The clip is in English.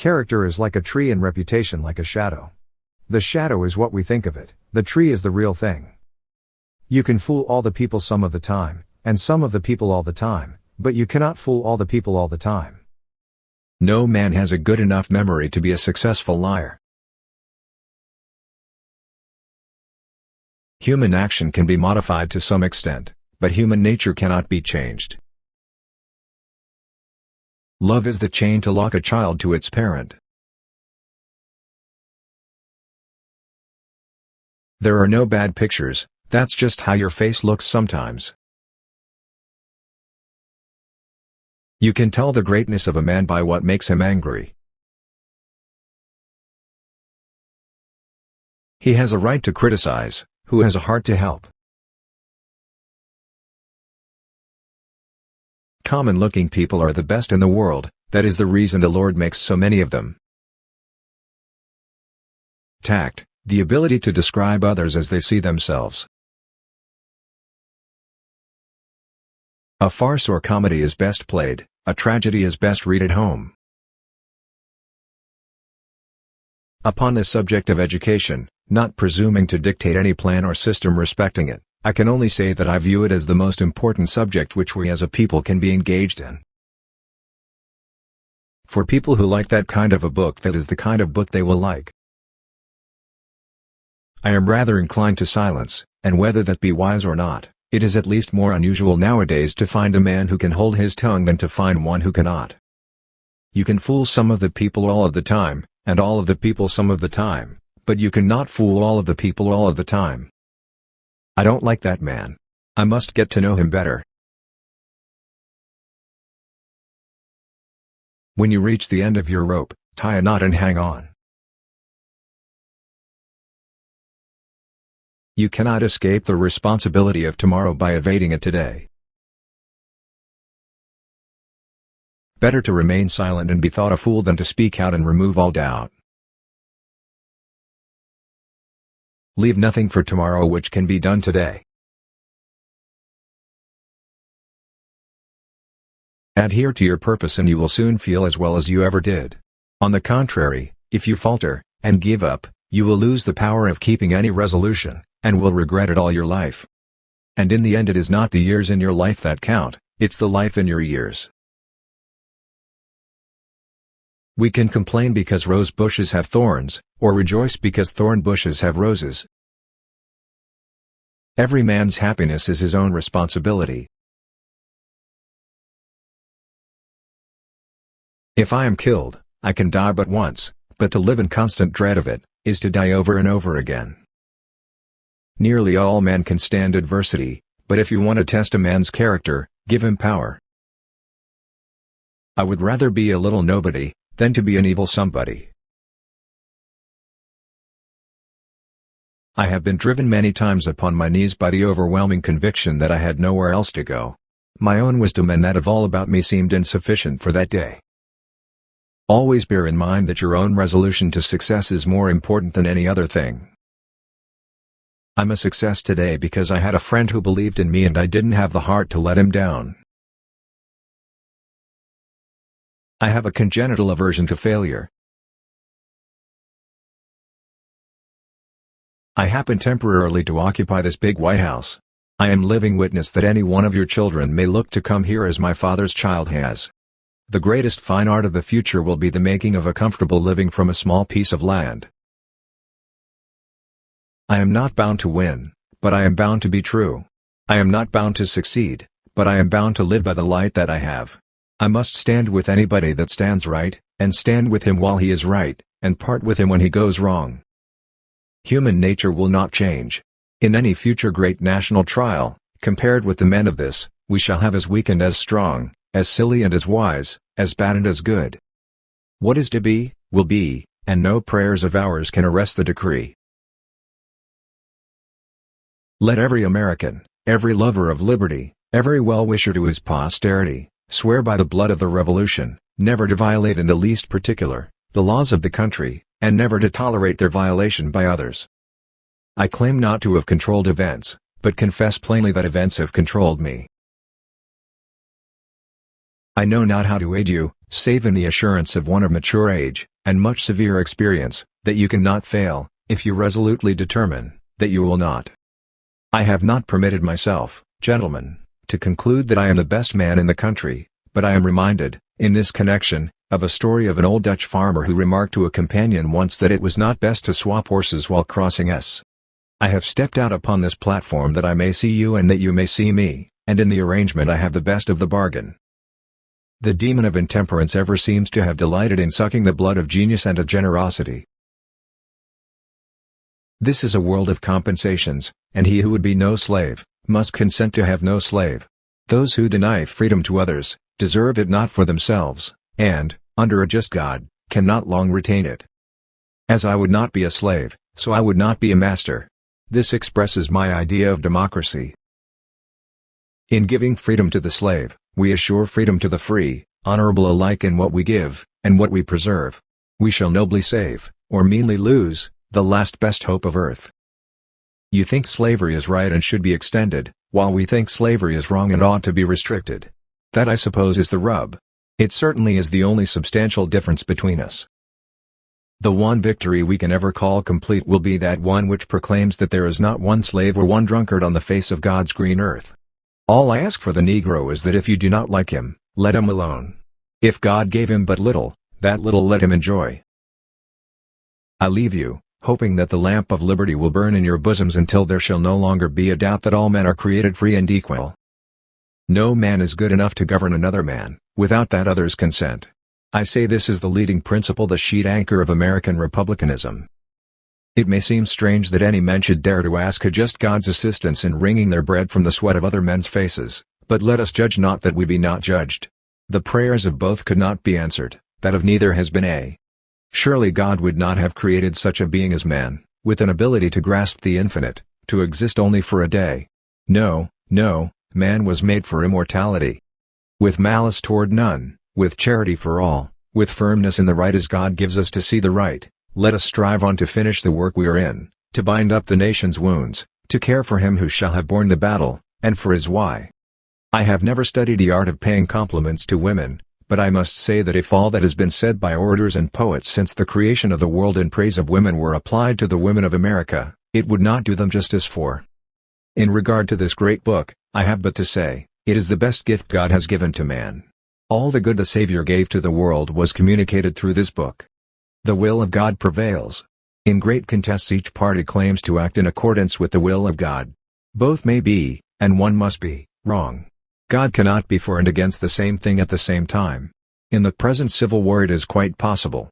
Character is like a tree and reputation like a shadow. The shadow is what we think of it, the tree is the real thing. You can fool all the people some of the time, and some of the people all the time, but you cannot fool all the people all the time. No man has a good enough memory to be a successful liar. Human action can be modified to some extent, but human nature cannot be changed. Love is the chain to lock a child to its parent. There are no bad pictures, that's just how your face looks sometimes. You can tell the greatness of a man by what makes him angry. He has a right to criticize, who has a heart to help. Common-looking people are the best in the world, that is the reason the Lord makes so many of them. Tact, the ability to describe others as they see themselves. A farce or comedy is best played, a tragedy is best read at home. Upon the subject of education, not presuming to dictate any plan or system respecting it, I can only say that I view it as the most important subject which we as a people can be engaged in. For people who like that kind of a book, that is the kind of book they will like. I am rather inclined to silence, and whether that be wise or not, it is at least more unusual nowadays to find a man who can hold his tongue than to find one who cannot. You can fool some of the people all of the time, and all of the people some of the time, but you cannot fool all of the people all of the time. I don't like that man. I must get to know him better. When you reach the end of your rope, tie a knot and hang on. You cannot escape the responsibility of tomorrow by evading it today. Better to remain silent and be thought a fool than to speak out and remove all doubt. Leave nothing for tomorrow which can be done today. Adhere to your purpose and you will soon feel as well as you ever did. On the contrary, if you falter, and give up, you will lose the power of keeping any resolution, and will regret it all your life. And in the end it is not the years in your life that count, it's the life in your years. We can complain because rose bushes have thorns, or rejoice because thorn bushes have roses. Every man's happiness is his own responsibility. If I am killed, I can die but once, but to live in constant dread of it, is to die over and over again. Nearly all men can stand adversity, but if you want to test a man's character, give him power. I would rather be a little nobody, than to be an evil somebody. I have been driven many times upon my knees by the overwhelming conviction that I had nowhere else to go. My own wisdom and that of all about me seemed insufficient for that day. Always bear in mind that your own resolution to success is more important than any other thing. I'm a success today because I had a friend who believed in me and I didn't have the heart to let him down. I have a congenital aversion to failure. I happen temporarily to occupy this big White House. I am living witness that any one of your children may look to come here as my father's child has. The greatest fine art of the future will be the making of a comfortable living from a small piece of land. I am not bound to win, but I am bound to be true. I am not bound to succeed, but I am bound to live by the light that I have. I must stand with anybody that stands right, and stand with him while he is right, and part with him when he goes wrong. Human nature will not change. In any future great national trial, compared with the men of this, we shall have as weak and as strong, as silly and as wise, as bad and as good. What is to be, will be, and no prayers of ours can arrest the decree. Let every American, every lover of liberty, every well-wisher to his posterity, swear by the blood of the Revolution, never to violate in the least particular, the laws of the country, and never to tolerate their violation by others. I claim not to have controlled events, but confess plainly that events have controlled me. I know not how to aid you, save in the assurance of one of mature age, and much severe experience, that you cannot fail, if you resolutely determine, that you will not. I have not permitted myself, gentlemen, to conclude that I am the best man in the country, but I am reminded, in this connection, of a story of an old Dutch farmer who remarked to a companion once that it was not best to swap horses while crossing S. I have stepped out upon this platform that I may see you and that you may see me, and in the arrangement I have the best of the bargain. The demon of intemperance ever seems to have delighted in sucking the blood of genius and of generosity. This is a world of compensations, and he who would be no slave, must consent to have no slave. Those who deny freedom to others, deserve it not for themselves, and, under a just God, cannot long retain it. As I would not be a slave, so I would not be a master. This expresses my idea of democracy. In giving freedom to the slave, we assure freedom to the free, honorable alike in what we give, and what we preserve. We shall nobly save, or meanly lose, the last best hope of earth. You think slavery is right and should be extended, while we think slavery is wrong and ought to be restricted. That I suppose is the rub. It certainly is the only substantial difference between us. The one victory we can ever call complete will be that one which proclaims that there is not one slave or one drunkard on the face of God's green earth. All I ask for the Negro is that if you do not like him, let him alone. If God gave him but little, that little let him enjoy. I leave you, hoping that the lamp of liberty will burn in your bosoms until there shall no longer be a doubt that all men are created free and equal. No man is good enough to govern another man, without that other's consent. I say this is the leading principle, the sheet anchor of American republicanism. It may seem strange that any men should dare to ask a just God's assistance in wringing their bread from the sweat of other men's faces, but let us judge not that we be not judged. The prayers of both could not be answered, that of neither has been a. Surely God would not have created such a being as man, with an ability to grasp the infinite, to exist only for a day. No, no, man was made for immortality. With malice toward none, with charity for all, with firmness in the right as God gives us to see the right, let us strive on to finish the work we are in, to bind up the nation's wounds, to care for him who shall have borne the battle, and for his why. I have never studied the art of paying compliments to women, but I must say that if all that has been said by orators and poets since the creation of the world in praise of women were applied to the women of America, it would not do them justice for. In regard to this great book, I have but to say, it is the best gift God has given to man. All the good the Savior gave to the world was communicated through this book. The will of God prevails. In great contests each party claims to act in accordance with the will of God. Both may be, and one must be, wrong. God cannot be for and against the same thing at the same time. In the present civil war it is quite possible,